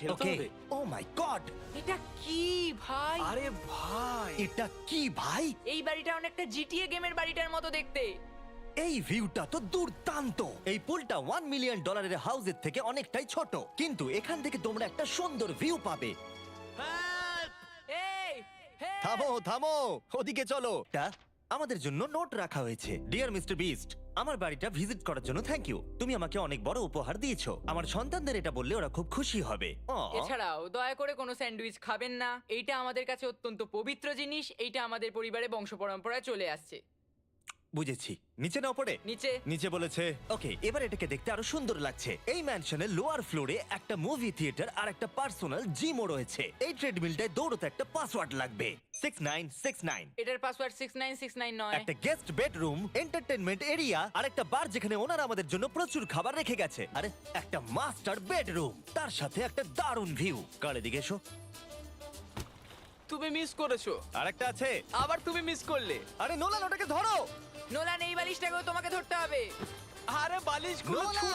ঠেলতে ওকে হবে। ও মাই গড এটা কি ভাই? আরে ভাই, এটা কি ভাই? এই বাড়িটা অনেকটা জিটিএ গেমের বাড়িটার মতো দেখতে। এই ভিউটা তো দুর্দান্ত। এই পুলটা $1 মিলিয়ন হাউসের থেকে অনেকটাই ছোট, কিন্তু এখান থেকে তোমরা একটা সুন্দর ভিউ পাবে। এই হে থামো থামো, ওদিকে চলো। আমাদের জন্য নোট রাখা হয়েছে। ডিয়ার মিস্টার বিস্ট, আমার বাড়িটা ভিজিট করার জন্য থ্যাংক ইউ। তুমি আমাকে অনেক বড় উপহার দিয়েছো। আমার সন্তানদের এটা বললে ওরা খুব খুশি হবে। Aw. এছাড়াও দয়া করে কোনো স্যান্ডউইচ খাবেন না। এইটা আমাদের কাছে অত্যন্ত পবিত্র জিনিস। এইটা আমাদের পরিবারে বংশ পরম্পরায় চলে আসছে। বুঝেছি, নিচে নাও পড়ে। নিচে নিচে বলেছে। ওকে, এবার এটাকে দেখতে আরো সুন্দর লাগছে। এই ম্যানশনের লোয়ার ফ্লোরে একটা মুভি থিয়েটার আর একটা পার্সোনাল জিমও রয়েছে। এই ট্রেডমিলটায় দৌড়তে একটা পাসওয়ার্ড লাগবে, 6969। এটার পাসওয়ার্ড 6969 নয়। একটা গেস্ট বেডরুম, এন্টারটেইনমেন্ট এরিয়া আর একটা বার যেখানে ওনারা আমাদের জন্য প্রচুর খাবার রেখে গেছে। আরে একটা মাস্টার বেডরুম, তার সাথে একটা দারুণ ভিউ। কারে দিকে এসো। তুমি মিস করেছো। আর একটা আছে। আবার তুমি মিস করলে। আরে নোলান, ওটাকে ধরো। নোলান, এই বালিশটাকেও তোমাকে ধরতে হবে। আরে বালিশগুলো নোলান! ছুঁড়ো